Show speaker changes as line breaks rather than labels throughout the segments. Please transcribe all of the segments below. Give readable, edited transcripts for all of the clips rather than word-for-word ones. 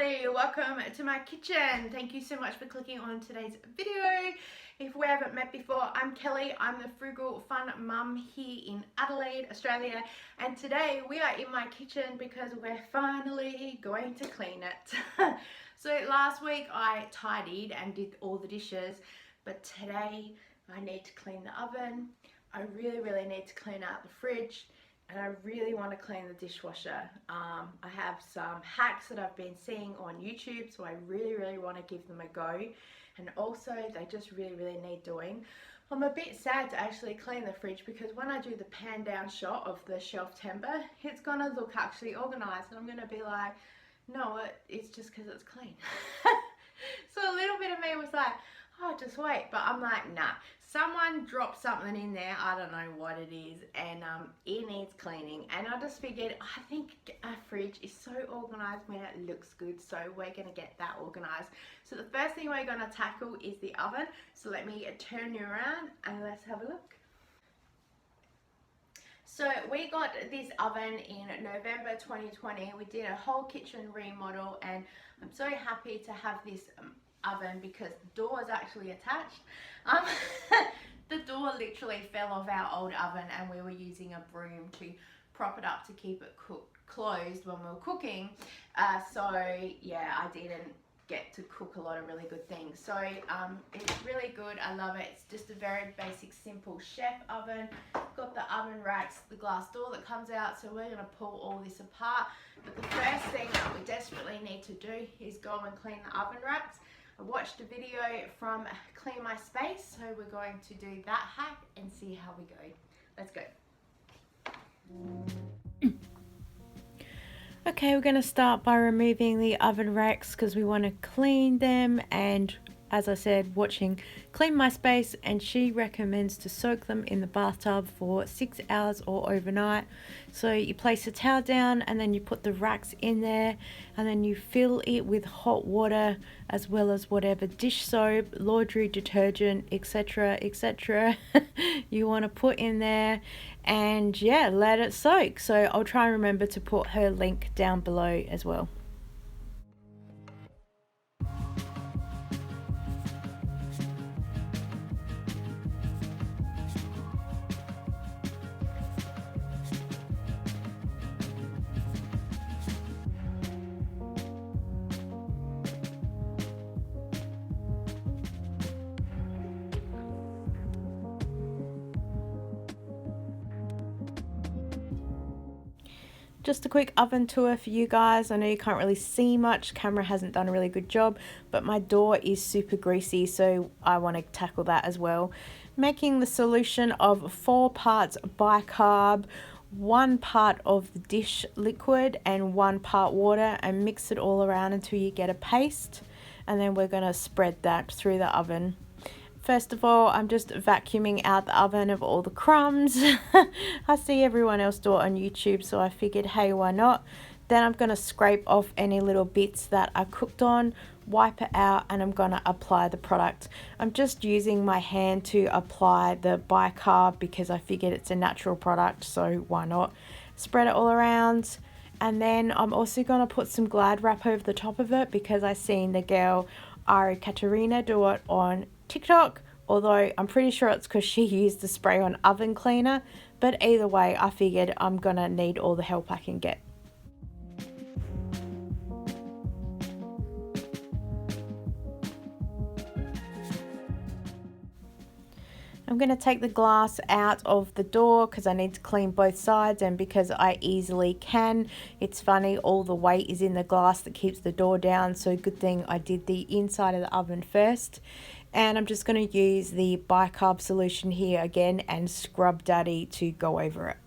Kelly, welcome to my kitchen. Thank you so much for clicking on today's video. If we haven't met before, I'm Kelly. I'm the Frugal Fun Mum here in Adelaide, Australia, and today we are in my kitchen because we're finally going to clean it. So last week I tidied and did all the dishes, but today I need to clean the oven. I really need to clean out the fridge, and I really want to clean the dishwasher. I have some hacks that I've been seeing on YouTube, so I really want to give them a go, and also they just really need doing. I'm a bit sad to actually clean the fridge because when I do the pan down shot of the shelf timber, it's gonna look actually organized, and I'm gonna be like, no, it's just because it's clean. So a little bit of me was like, oh, just wait, but I'm like, nah, someone dropped something in there, I don't know what it is, and it needs cleaning. And I just figured, I think a fridge is so organized when it looks good, so we're gonna get that organized. So the first thing we're gonna tackle is the oven. So let me turn you around and let's have a look. So we got this oven in November 2020. We did a whole kitchen remodel, and I'm so happy to have this oven because the door is actually attached. The door literally fell off our old oven, and we were using a broom to prop it up to keep it closed when we were cooking. So yeah, I didn't get to cook a lot of really good things. So it's really good. I love it. It's just a very basic, simple chef oven. Got the oven racks, the glass door that comes out, so we're going to pull all this apart. But the first thing that we desperately need to do is go and clean the oven racks. I watched a video from Clean My Space, so we're going to do that hack and see how we go. Let's go.
Okay, we're going to start by removing the oven racks because we want to clean them, and as I said, watching Clean My Space, and she recommends to soak them in the bathtub for 6 hours or overnight. So you place a towel down and then you put the racks in there, and then you fill it with hot water as well as whatever dish soap, laundry detergent, etc you want to put in there, and yeah, let it soak. So I'll try and remember to put her link down below as well. Just a quick oven tour for you guys. I know you can't really see much, camera hasn't done a really good job, but my door is super greasy, so I want to tackle that as well. Making the solution of 4 parts bicarb, 1 part of the dish liquid and 1 part water, and mix it all around until you get a paste, and then we're going to spread that through the oven. First of all, I'm just vacuuming out the oven of all the crumbs. I see everyone else do it on YouTube, so I figured, hey, why not? Then I'm going to scrape off any little bits that are cooked on, wipe it out, and I'm going to apply the product. I'm just using my hand to apply the bicarb because I figured it's a natural product, so why not? Spread it all around. And then I'm also going to put some Glad wrap over the top of it because I seen the girl Ari Katerina do it on TikTok, although I'm pretty sure it's because she used the spray on oven cleaner, but either way I figured I'm gonna need all the help I can get. I'm going to take the glass out of the door because I need to clean both sides, and because I easily can. It's funny, all the weight is in the glass that keeps the door down, so good thing I did the inside of the oven first. And I'm just going to use the bicarb solution here again and Scrub Daddy to go over it.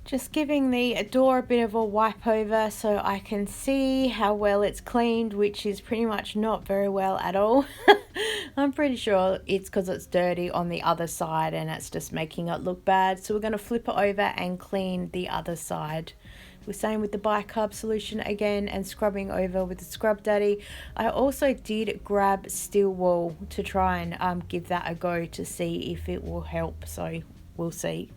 Just giving the door a bit of a wipe over so I can see how well it's cleaned, which is pretty much not very well at all. I'm pretty sure it's because it's dirty on the other side and it's just making it look bad. So we're going to flip it over and clean the other side. The same with the bicarb solution again, and scrubbing over with the Scrub Daddy. I also did grab steel wool to try and give that a go to see if it will help, so we'll see.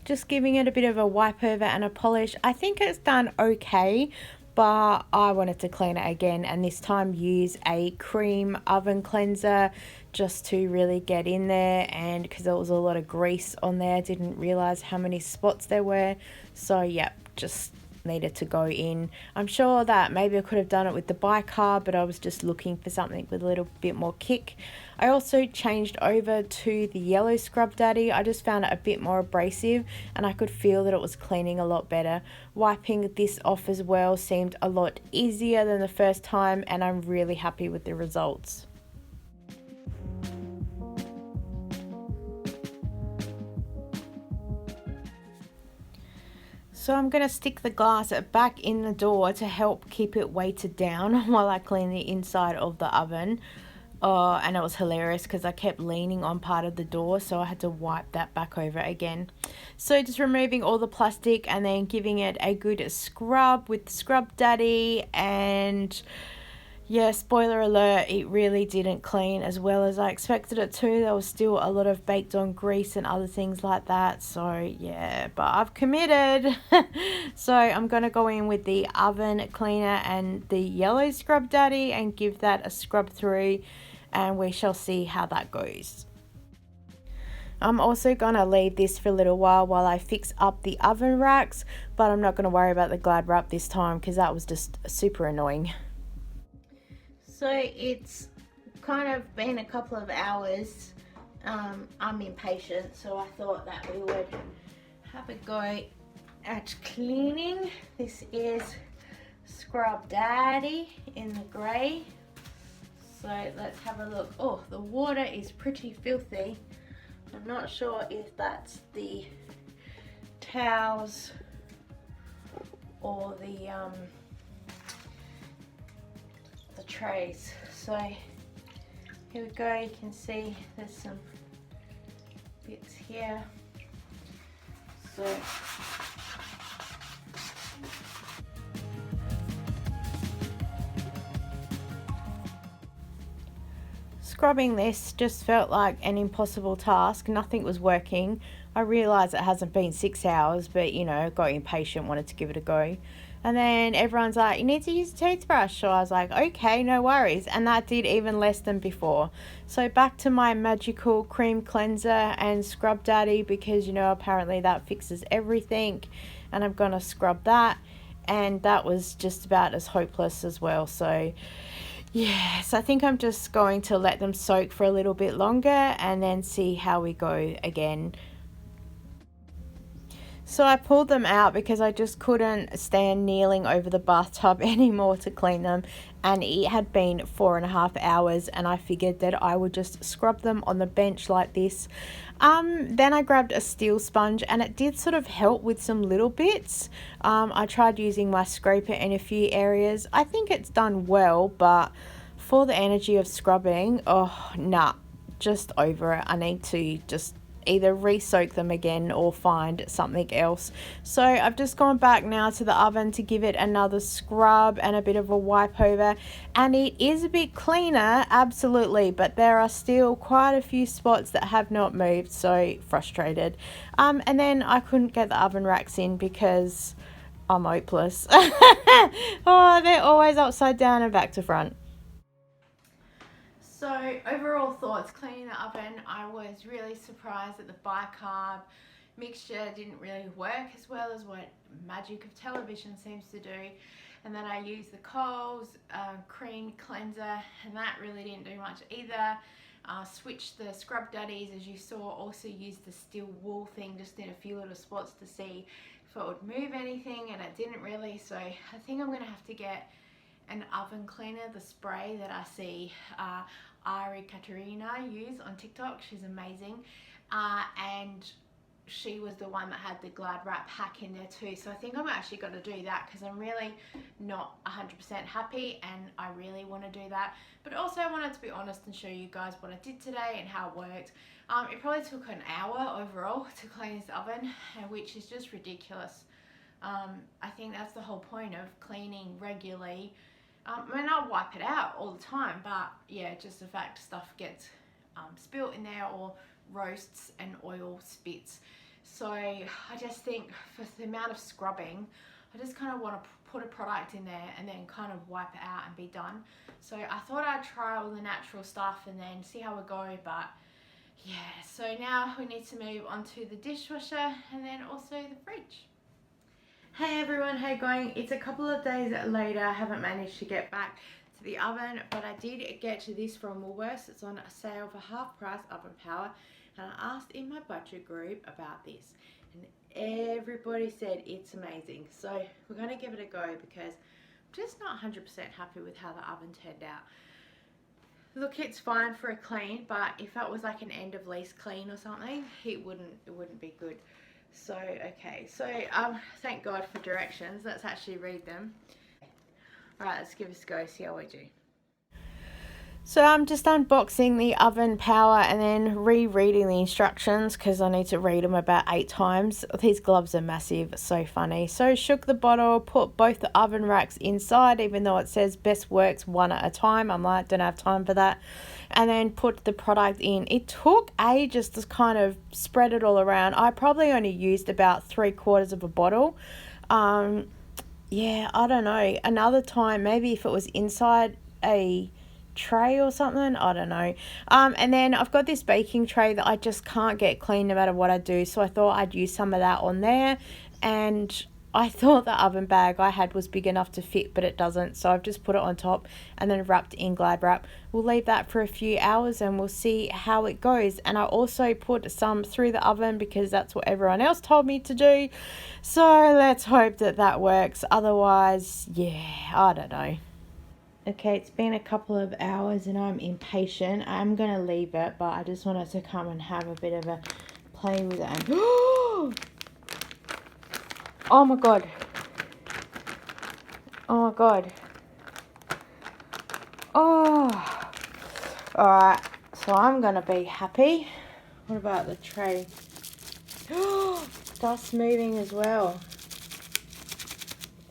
Just giving it a bit of a wipe over and a polish. I think it's done okay, but I wanted to clean it again, and this time use a cream oven cleanser just to really get in there, and because there was a lot of grease on there, I didn't realize how many spots there were, so yeah, just needed to go in. I'm sure that maybe I could have done it with the bicarb, but I was just looking for something with a little bit more kick. I also changed over to the yellow Scrub Daddy. I just found it a bit more abrasive, and I could feel that it was cleaning a lot better. Wiping this off as well seemed a lot easier than the first time, and I'm really happy with the results. So I'm going to stick the glass back in the door to help keep it weighted down while I clean the inside of the oven. And it was hilarious because I kept leaning on part of the door, so I had to wipe that back over again. So just removing all the plastic and then giving it a good scrub with the Scrub Daddy, and yeah, spoiler alert, it really didn't clean as well as I expected it to. There was still a lot of baked on grease and other things like that. So yeah, but I've committed. So I'm going to go in with the oven cleaner and the yellow Scrub Daddy and give that a scrub through, and we shall see how that goes. I'm also going to leave this for a little while I fix up the oven racks, but I'm not going to worry about the Glad wrap this time because that was just super annoying. So it's kind of been a couple of hours. I'm impatient, so I thought that we would have a go at cleaning. This is Scrub Daddy in the grey. So let's have a look. Oh, the water is pretty filthy. I'm not sure if that's the towels or the trays. So here we go, you can see there's some bits here. So scrubbing this just felt like an impossible task. Nothing was working. I realised it hasn't been 6 hours, but you know, got impatient, wanted to give it a go. And then everyone's like, you need to use a toothbrush. So I was like, okay, no worries. And that did even less than before. So back to my magical cream cleanser and Scrub Daddy, because you know, apparently that fixes everything. And I'm going to scrub that. And that was just about as hopeless as well. So yes, I think I'm just going to let them soak for a little bit longer and then see how we go again. So I pulled them out because I just couldn't stand kneeling over the bathtub anymore to clean them, and it had been 4.5 hours, and I figured that I would just scrub them on the bench like this. Then I grabbed a steel sponge, and it did sort of help with some little bits. I tried using my scraper in a few areas. I think it's done well, but for the energy of scrubbing, oh nah, just over it. I need to just either re-soak them again or find something else. So I've just gone back now to the oven to give it another scrub and a bit of a wipe over, and it is a bit cleaner, absolutely, but there are still quite a few spots that have not moved, so frustrated. And then I couldn't get the oven racks in because I'm hopeless. Oh, they're always upside down and back to front. So overall thoughts, cleaning the oven, I was really surprised that the bicarb mixture didn't really work as well as what magic of television seems to do. And then I used the Coles cream cleanser, and that really didn't do much either. Switched the Scrub Daddies, as you saw, also used the steel wool thing just in a few little spots to see if it would move anything, and it didn't really. So I think I'm going to have to get an oven cleaner, the spray that I see Ari Katerina use on TikTok. She's amazing, and
she was the one that had the Glad wrap hack in there too. So I think I'm actually going to do that because I'm really not 100% happy and I really want to do that. But also I wanted to be honest and show you guys what I did today and how it worked. It probably took an hour overall to clean this oven, which is just ridiculous. I think that's the whole point of cleaning regularly. I mean, I'll wipe it out all the time, but yeah, just the fact stuff gets spilt in there or roasts and oil spits. So I just think for the amount of scrubbing, I just kind of want to put a product in there and then kind of wipe it out and be done. So I thought I'd try all the natural stuff and then see how we go, but yeah, so now we need to move on to the dishwasher and then also the fridge. Hey everyone, how you going? It's a couple of days later. I haven't managed to get back to the oven, but I did get this from Woolworths. It's on a sale for half price, Oven Power, and I asked in my budget group about this and everybody said it's amazing. So we're going to give it a go because I'm just not 100% happy with how the oven turned out. Look, it's fine for a clean, but if it was like an end of lease clean or something, it wouldn't be good. So okay, so thank God for directions. Let's actually read them. All right, let's give this a go, see how we do. So I'm just unboxing the Oven Power and then rereading the instructions because I need to read them about 8 times. These gloves are massive, so funny. So shook the bottle, put both the oven racks inside, even though it says best works one at a time. I'm like, don't have time for that. And then put the product in. It took ages to kind of spread it all around. I probably only used about 3/4 of a bottle. Yeah, I don't know. Another time, maybe if it was inside a tray or something, I don't know. And then I've got this baking tray that I just can't get clean no matter what I do, so I thought I'd use some of that on there, and I thought the oven bag I had was big enough to fit, but it doesn't, so I've just put it on top and then wrapped in Glad wrap. We'll leave that for a few hours and we'll see how it goes. And I also put some through the oven because that's what everyone else told me to do, so let's hope that that works. Otherwise, yeah, I don't know. Okay, it's been a couple of hours and I'm impatient. I'm going to leave it, but I just wanted to come and have a bit of a play with it. And oh my God. Oh my God. Oh. Alright, so I'm going to be happy. What about the tray? Dust moving as well.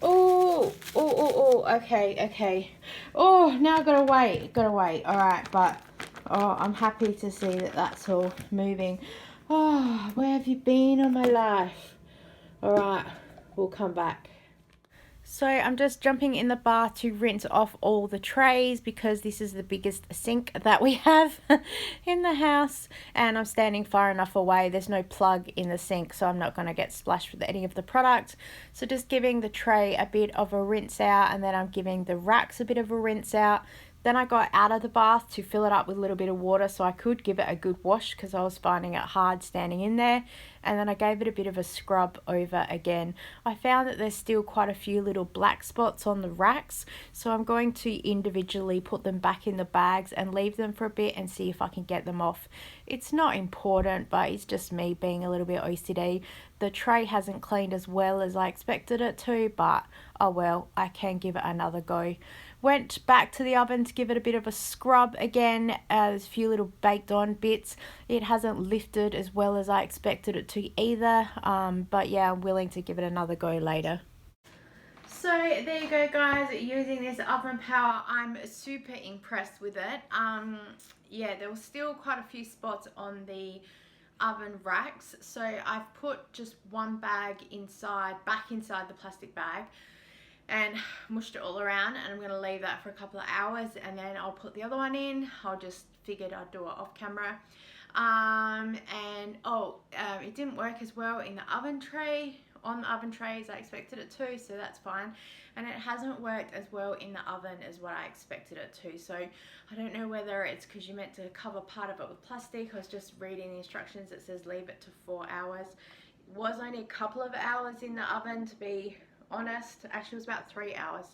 Oh, okay. Oh, now I've got to wait. Alright, but I'm happy to see that that's all moving. Oh, where have you been all my life? Alright, we'll come back. So I'm just jumping in the bath to rinse off all the trays because this is the biggest sink that we have in the house, and I'm standing far enough away. There's no plug in the sink, so I'm not going to get splashed with any of the product. So just giving the tray a bit of a rinse out, and then I'm giving the racks a bit of a rinse out. Then I got out of the bath to fill it up with a little bit of water so I could give it a good wash because I was finding it hard standing in there. And then I gave it a bit of a scrub over again. I found that there's still quite a few little black spots on the racks, so I'm going to individually put them back in the bags and leave them for a bit and see if I can get them off. It's not important, but it's just me being a little bit OCD. The tray hasn't cleaned as well as I expected it to, but oh well, I can give it another go. Went back to the oven to give it a bit of a scrub again. There's a few little baked on bits. It hasn't lifted as well as I expected it to either, but yeah, I'm willing to give it another go later. So there you go guys, using this Oven Power, I'm super impressed with it. Yeah, there was still quite a few spots on the oven racks, so I've put just one bag back inside the plastic bag and mushed it all around, and I'm going to leave that for a couple of hours and then I'll put the other one in. I just figured I'd do it off camera. It didn't work as well in the oven tray, on the oven tray as I expected it to, so that's fine. And it hasn't worked as well in the oven as what I expected it to, so I don't know whether it's because you meant to cover part of it with plastic. I was just reading the instructions, it says leave it to 4 hours. It was only a couple of hours in the oven, to be honest. Actually, it was about 3 hours.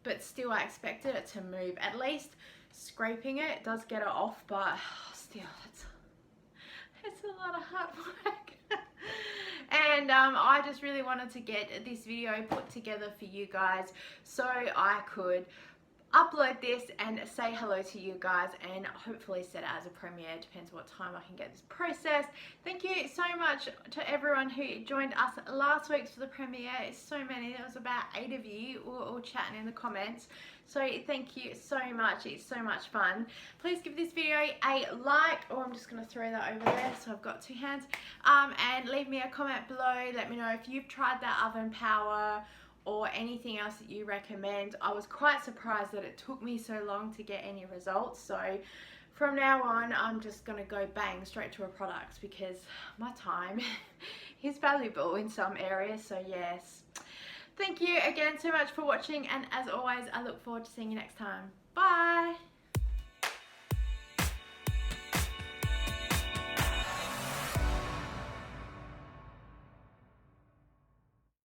But still I expected it to move. At least scraping it does get it off, but still It's a lot of hard work. And I just really wanted to get this video put together for you guys so I could upload this and say hello to you guys and hopefully set it as a premiere. Depends what time I can get this processed. Thank you so much to everyone who joined us last week for the premiere. It's so many. There was about 8 of you all chatting in the comments. So thank you so much. It's so much fun. Please give this video a like, or I'm just going to throw that over there so I've got 2 hands, and leave me a comment below. Let me know if you've tried that Oven Power or anything else that you recommend. I was quite surprised that it took me so long to get any results, so from now on I'm just gonna go bang straight to a product because my time is valuable in some areas. So yes, thank you again so much for watching, and as always I look forward to seeing you next time. Bye.